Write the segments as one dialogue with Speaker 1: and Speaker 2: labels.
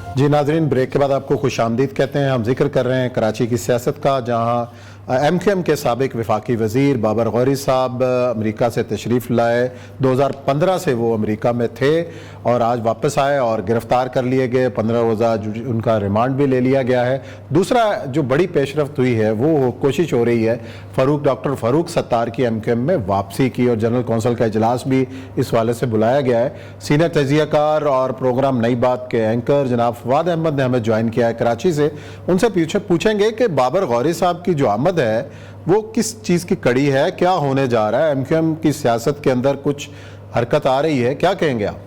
Speaker 1: जी नाजरीन, ब्रेक के बाद आपको खुशामदीद कहते हैं। हम जिक्र कर रहे हैं कराची की सियासत का, जहां MQM के साबिक वफाकी वज़ीर बाबर गौरी साहब अमेरिका से तशरीफ़ लाए। 2015 से वो अमेरिका में थे और आज वापस आए और गिरफ़्तार कर लिए गए। 15 रोज़ा उनका रिमांड भी ले लिया गया है। दूसरा जो बड़ी पेशरफ्त हुई है वो कोशिश हो रही है डॉक्टर फ़ारूक सत्तार की MQM में वापसी की, और जनरल कौंसिल का इजलास भी इस वाले से बुलाया गया है। सीनियर तजियाकार और प्रोग्राम नई बात के एंकर जनाब फवाद अहमद ने हमें ज्वाइन किया है कराची से। उनसे पूछेंगे कि बाबर गौरी साहब की जो आमद है वो किस चीज़ की कड़ी है, क्या होने जा रहा है, MQM की सियासत के अंदर कुछ हरकत आ रही है, क्या कहेंगे आप?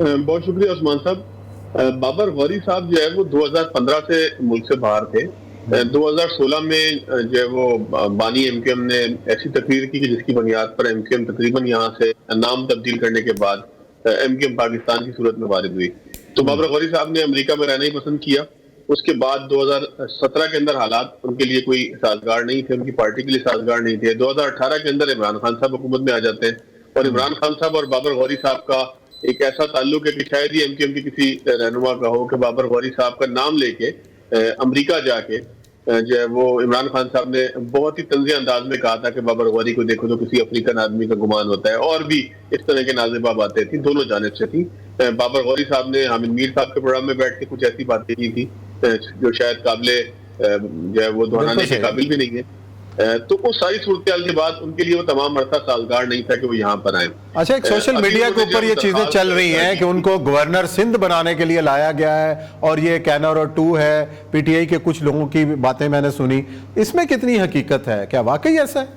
Speaker 2: बहुत शुक्रिया उस्मान साहब। बाबर गौरी साहब जो है वो 2015 से मुल्क से बाहर थे। 2016 में जो है वो बानी MQM ने ऐसी तकरीर की कि जिसकी बुनियाद पर MQM तकरीबन यहाँ से नाम तब्दील करने के बाद MQM पाकिस्तान की सूरत में वारिद हुई। तो बाबर गौरी साहब ने अमेरिका में रहना ही पसंद किया। उसके बाद 2017 के अंदर हालात उनके लिए कोई साजगार नहीं थे, उनकी पार्टी के लिए साजगार नहीं थे। 2018 के अंदर इमरान खान साहब हुकूमत में आ जाते हैं और इमरान खान साहब और बाबर गौरी साहब का एक ऐसा ताल्लुक है कि शायद ही MQM की किसी रहनुमा का हो कि बाबर गौरी साहब का नाम लेके अमेरिका जाके जो है वो इमरान खान साहब ने बहुत ही तंज़िया अंदाज में कहा था कि बाबर गौरी को देखो तो किसी अफ्रीकन आदमी का गुमान होता है, और भी इस तरह के नाज़िबा बातें थी, दोनों जानिब से थी। बाबर गौरी साहब ने हामिद मीर साहब के प्रोग्राम में बैठ के कुछ ऐसी बातें की थी जो शायद काबिले जो है वो दोहराने के काबिल भी नहीं है। तो उस सारी सूरत के बाद उनके लिए वो तमाम अरसा साजगार नहीं था कि वो यहाँ पर आए।
Speaker 1: अच्छा, एक सोशल मीडिया के ऊपर ये चीजें चल रही हैं कि उनको गवर्नर सिंध बनाने के लिए लाया गया है और ये कैनर 2 है। PTI के कुछ लोगों की बातें मैंने सुनी, इसमें कितनी हकीकत है, क्या वाकई ऐसा है?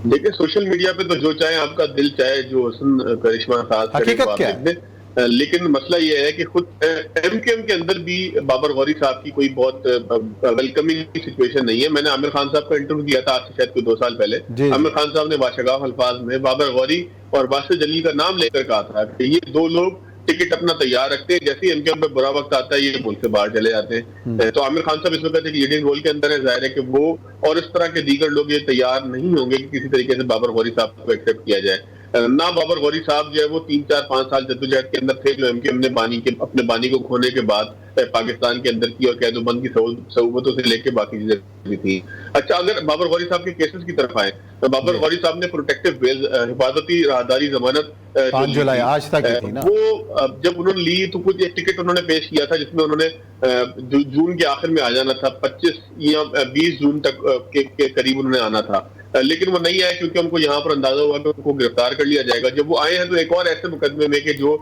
Speaker 2: देखिए, सोशल मीडिया पे तो जो चाहे आपका दिल चाहे जो करिश्मा खास
Speaker 1: हकीकत क्या है?
Speaker 2: लेकिन मसला ये है कि खुद MQM के अंदर भी बाबर गौरी साहब की कोई बहुत वेलकमिंग सिचुएशन नहीं है। मैंने आमिर खान साहब का इंटरव्यू दिया था आज से शायद कोई 2 साल पहले। आमिर खान साहब ने बाशगाफ अल्फाज में बाबर गौरी और बासिर जलील का नाम लेकर कहा था कि ये 2 लोग टिकट अपना तैयार रखते हैं, जैसे ही MQM पे बुरा वक्त आता है ये मुल्क से बाहर चले जाते हैं। तो आमिर खान साहब इस वक्त एक लीडिंग रोल के अंदर है। जाहिर है कि वो और इस तरह के दीगर लोग ये तैयार नहीं होंगे कि किसी तरीके से बाबर गौरी साहब को एक्सेप्ट किया जाए। ना बाबर गौरी साहब जो है वो 3, 4, 5 साल जद्दोजहद के अंदर थे जो MQM ने अपने बानी को खोने के बाद पाकिस्तान के अंदर की और कैदोबंद की सहूबतों से लेके बाकी चीजें भी थी। अच्छा, अगर बाबर गौरी साहब के केसेस की तरफ आए तो बाबर गौरी साहब ने प्रोटेक्टिव बेल हिफाजती राहदारी जमानत
Speaker 1: 5 जुलाई आज तक थी ना,
Speaker 2: वो जब उन्होंने ली तो कुछ एक टिकट उन्होंने पेश किया था जिसमें उन्होंने जून के आखिर में आ जाना था, 25 या 20 जून तक के करीब उन्होंने आना था, लेकिन वो नहीं आए क्योंकि उनको यहाँ पर अंदाजा हुआ कि उनको गिरफ्तार कर लिया जाएगा। जब वो आए हैं तो एक और ऐसे मुकदमे में कि जो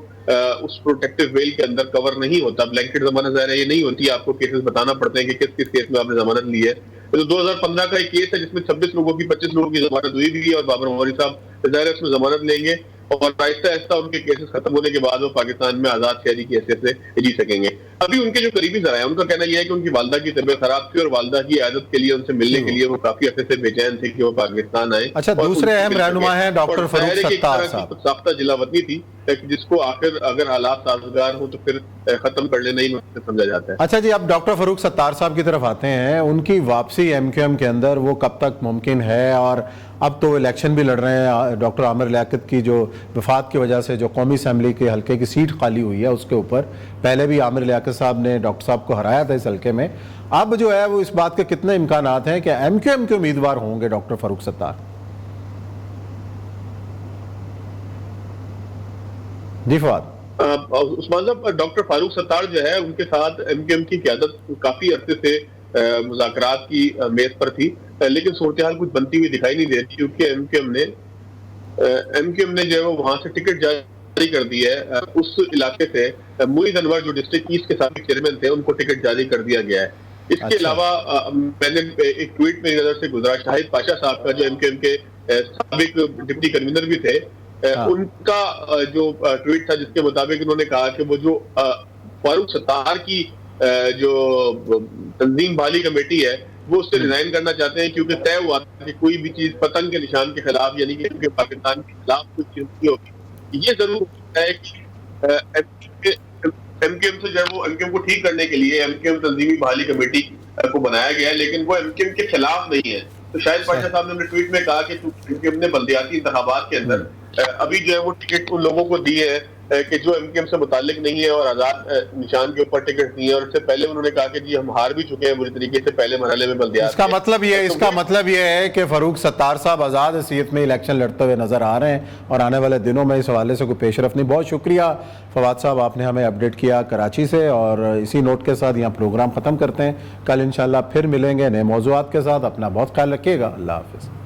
Speaker 2: उस प्रोटेक्टिव बेल के अंदर कवर नहीं होता, ब्लैंकेट जमानत ज़ाहिर है ये नहीं होती, आपको केसेस बताना पड़ते हैं कि किस किस केस में आपने जमानत ली है। तो 2015 का एक केस है जिसमें 26 लोगों की 25 लोगों की जमानत हुई भी और बाबर गौरी साहब ज़ाहिर है उसमें जमानत लेंगे और आहिस्ता आहिस्ता उनके केसेस खत्म होने के बाद वो पाकिस्तान में आजाद शहरी की हैसियत से जी सकेंगे। अभी उनके जो करीबी जराए उनका कहना यह है कि उनकी वालदा की तबीयत खराब थी और वालदा की इयादत के लिए उनसे मिलने के लिए वो काफी अरसे से बेचैन थे कि वो पाकिस्तान आए।
Speaker 1: अच्छा, दूसरे अहम रहनुमा हैं डॉक्टर फ़ारूक सत्तार साहब।
Speaker 2: साख्ता जिलावतनी थी जिसको आखिर अगर हालात साजगार हो तो फिर खत्म कर लेना ही समझा जाता है।
Speaker 1: अच्छा जी, अब डॉक्टर फ़ारूक सत्तार साहब की तरफ आते हैं। उनकी वापसी MQM के अंदर वो कब तक मुमकिन है? और अब तो इलेक्शन भी लड़ रहे हैं। डॉक्टर आमिर लियाकत की जो वफात की वजह से जो कौमी असम्बली के हल्के की सीट खाली हुई है उसके ऊपर पहले भी आमिर लियाकत साहब ने डॉक्टर साहब को हराया था इस हल्के में। अब जो है वो इस बात के कितने इम्कानात हैं कि MQM के उम्मीदवार होंगे डॉक्टर फ़ारूक सत्तार? जी फवाद।
Speaker 2: उस्मान साहब, डॉक्टर फारूक सत्तार जो है उनके साथ MQM की क़यादत काफी अरसे से मुज़ाकरात की मेज पर थी, लेकिन सूरत हाल कुछ बनती हुई दिखाई नहीं देती क्योंकि MQM ने जो है वो वहां से टिकट जारी कर दी है। उस इलाके से मुईद अनवर जो डिस्ट्रिक्ट ईस्ट के साबिक चेयरमैन थे उनको टिकट जारी कर दिया गया है। इसके अलावा मैंने एक ट्वीट मेरी नजर से गुजरा, शाहिद पाशा साहब का जो MQM के साबिक डिप्टी कन्वीनर भी थे, उनका जो ट्वीट था जिसके मुताबिक उन्होंने कहा कि वो जो फारूक सत्तार की जो तंजीम बहाली कमेटी है वो उससे रिजाइन करना चाहते हैं क्योंकि तय हुआ था कि कोई भी चीज पतंग के निशान के खिलाफ यानी कि पाकिस्तान के खिलाफ कुछ चीज नहीं होगी। ये जरूर है कि MQM से जो है वो MQM को ठीक करने के लिए MQM तंजीमी बहाली कमेटी को बनाया गया है, लेकिन वो MQM के खिलाफ नहीं है। तो शाहिद पाशा साहब ने अपने ट्वीट में कहा कि MQM ने बल्दियाती इंतखाबात के अंदर अभी जो है वो टिकट उन लोगों को दी है कि जो एमकेएम से मुतालिक नहीं है और आजाद निशान के ऊपर टिकट नहीं है, और इससे पहले उन्होंने कहा कि जी हम हार भी चुके हैं बुरी तरीके से पहले मरहले में बल्दियात
Speaker 1: इसका
Speaker 2: में।
Speaker 1: मतलब ये
Speaker 2: तो
Speaker 1: इसका मतलब ये है कि फारूक सत्तार साहब आज़ाद हैसियत में इलेक्शन लड़ते हुए नजर आ रहे हैं और आने वाले दिनों में इस हवाले से कोई पेशरफ नहीं। बहुत शुक्रिया फवाद साहब, आपने हमें अपडेट किया कराची से, और इसी नोट के साथ यहाँ प्रोग्राम ख़त्म करते हैं। कल इंशाल्लाह फिर मिलेंगे नए मौज़ूआत के साथ। अपना बहुत ख्याल रखिएगा। अल्लाह हाफ़िज़।